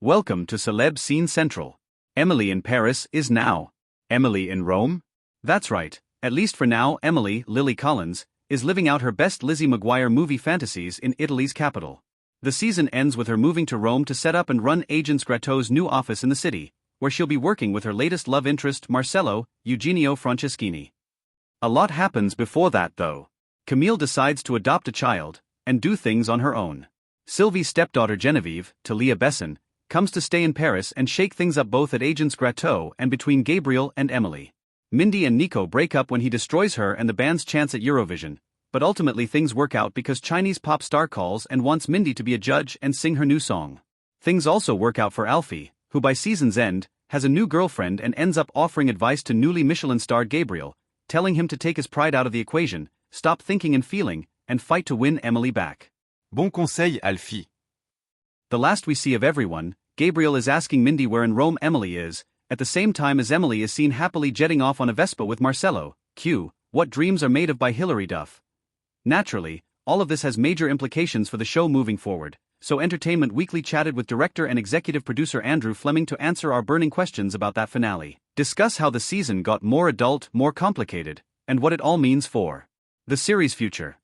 Welcome to Celeb Scene Central. Emily in Paris is now. Emily in Rome? That's right, at least for now. Emily, Lily Collins, is living out her best Lizzie McGuire movie fantasies in Italy's capital. The season ends with her moving to Rome to set up and run Agents Gratto's new office in the city, where she'll be working with her latest love interest Marcello, Eugenio Franceschini. A lot happens before that though. Camille decides to adopt a child, and do things on her own. Sylvie's stepdaughter Genevieve, Talia Besson, comes to stay in Paris and shake things up both at Agents Gratto and between Gabriel and Emily. Mindy and Nico break up when he destroys her and the band's chance at Eurovision, but ultimately things work out because Chinese pop star calls and wants Mindy to be a judge and sing her new song. Things also work out for Alfie, who by season's end, has a new girlfriend and ends up offering advice to newly Michelin-starred Gabriel, telling him to take his pride out of the equation, stop thinking and feeling, and fight to win Emily back. Bon conseil, Alfie. The last we see of everyone, Gabriel is asking Mindy where in Rome Emily is, at the same time as Emily is seen happily jetting off on a Vespa with Marcello. Q. What Dreams Are Made Of by Hilary Duff. Naturally, all of this has major implications for the show moving forward, so Entertainment Weekly chatted with director and executive producer Andrew Fleming to answer our burning questions about that finale, discuss how the season got more adult, more complicated, and what it all means for the series' future.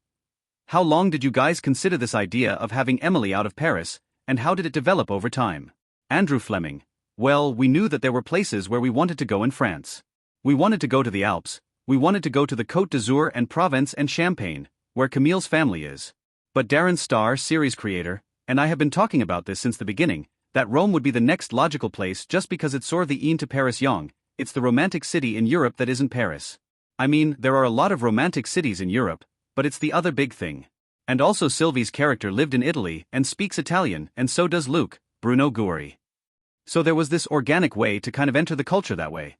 How long did you guys consider this idea of having Emily out of Paris, and how did it develop over time? Andrew Fleming. Well, we knew that there were places where we wanted to go in France. We wanted to go to the Alps, we wanted to go to the Côte d'Azur and Provence and Champagne, where Camille's family is. But Darren Star, series creator, and I have been talking about this since the beginning, that Rome would be the next logical place just because it's sort of the Een to Paris young, it's the romantic city in Europe that isn't Paris. I mean, there are a lot of romantic cities in Europe, but it's the other big thing. And also Sylvie's character lived in Italy and speaks Italian, and so does Luke, Bruno Guari. So there was this organic way to kind of enter the culture that way.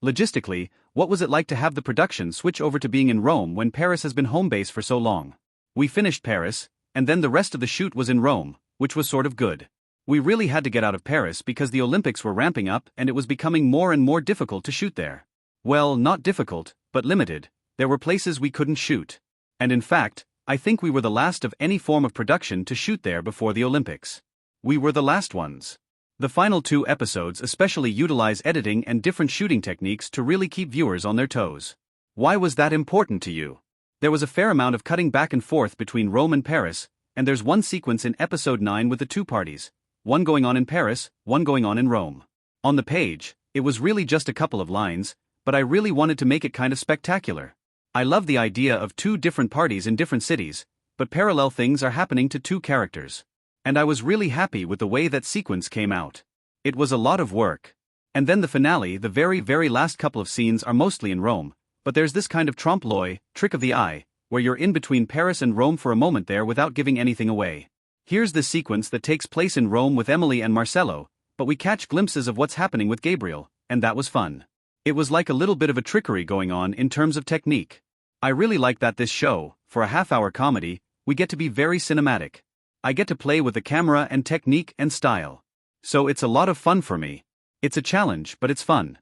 Logistically, what was it like to have the production switch over to being in Rome when Paris has been home base for so long? We finished Paris, and then the rest of the shoot was in Rome, which was sort of good. We really had to get out of Paris because the Olympics were ramping up and it was becoming more and more difficult to shoot there. Well, not difficult, but limited. There were places we couldn't shoot. And in fact, I think we were the last of any form of production to shoot there before the Olympics. We were the last ones. The final 2 episodes especially utilize editing and different shooting techniques to really keep viewers on their toes. Why was that important to you? There was a fair amount of cutting back and forth between Rome and Paris, and there's one sequence in episode 9 with the 2 parties, one going on in Paris, one going on in Rome. On the page, it was really just a couple of lines, but I really wanted to make it kind of spectacular. I love the idea of 2 different parties in different cities, but parallel things are happening to 2 characters. And I was really happy with the way that sequence came out. It was a lot of work. And then the finale, the very last couple of scenes are mostly in Rome, but there's this kind of trompe-l'oeil, trick of the eye, where you're in between Paris and Rome for a moment there without giving anything away. Here's the sequence that takes place in Rome with Emily and Marcello, but we catch glimpses of what's happening with Gabriel, and that was fun. It was like a little bit of a trickery going on in terms of technique. I really like that this show, for a half-hour comedy, we get to be very cinematic. I get to play with the camera and technique and style. So it's a lot of fun for me. It's a challenge, but it's fun.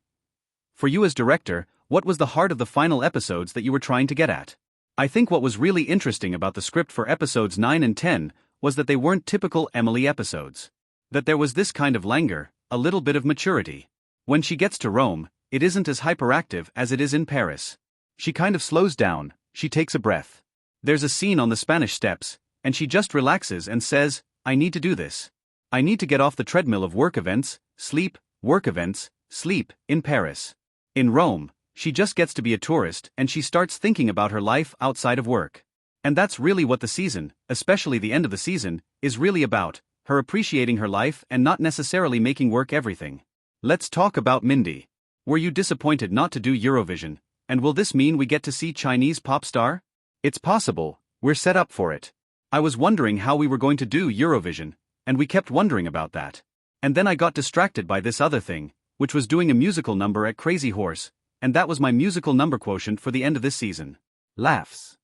For you as director, what was the heart of the final episodes that you were trying to get at? I think what was really interesting about the script for episodes 9 and 10 was that they weren't typical Emily episodes. That there was this kind of languor, a little bit of maturity. When she gets to Rome, it isn't as hyperactive as it is in Paris. She kind of slows down, she takes a breath. There's a scene on the Spanish steps, and she just relaxes and says, I need to do this. I need to get off the treadmill of work events, sleep, work events, sleep, in Paris. In Rome, she just gets to be a tourist and she starts thinking about her life outside of work. And that's really what the season, especially the end of the season, is really about, her appreciating her life and not necessarily making work everything. Let's talk about Mindy. Were you disappointed not to do Eurovision? And will this mean we get to see Chinese pop star? It's possible, we're set up for it. I was wondering how we were going to do Eurovision, and we kept wondering about that. And then I got distracted by this other thing, which was doing a musical number at Crazy Horse, and that was my musical number quotient for the end of this season. Laughs.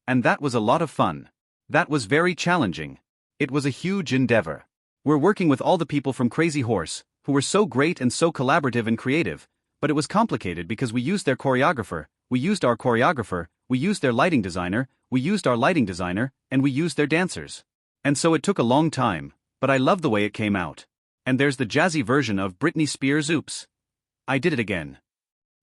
And that was a lot of fun. That was very challenging. It was a huge endeavor. We're working with all the people from Crazy Horse, who were so great and so collaborative and creative, but it was complicated because we used their choreographer, we used our choreographer, we used their lighting designer, we used our lighting designer, and we used their dancers. And so it took a long time, but I love the way it came out. And there's the jazzy version of Britney Spears' Oops, I Did It Again.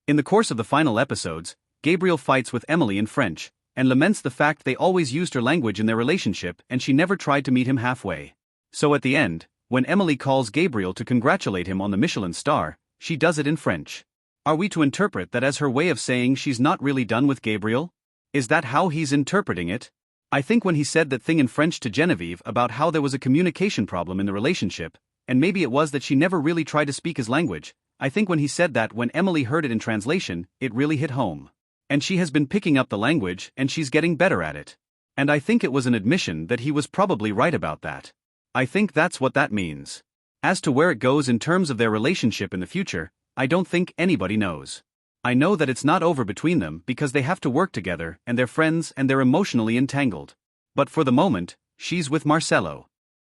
In the course of the final episodes, Gabriel fights with Emily in French, and laments the fact they always used her language in their relationship and she never tried to meet him halfway. So at the end, when Emily calls Gabriel to congratulate him on the Michelin star, she does it in French. Are we to interpret that as her way of saying she's not really done with Gabriel? Is that how he's interpreting it? I think when he said that thing in French to Genevieve about how there was a communication problem in the relationship, and maybe it was that she never really tried to speak his language, I think when he said that when Emily heard it in translation, it really hit home. And she has been picking up the language and she's getting better at it. And I think it was an admission that he was probably right about that. I think that's what that means. As to where it goes in terms of their relationship in the future, I don't think anybody knows. I know that it's not over between them because they have to work together and they're friends and they're emotionally entangled. But for the moment, she's with Marcelo.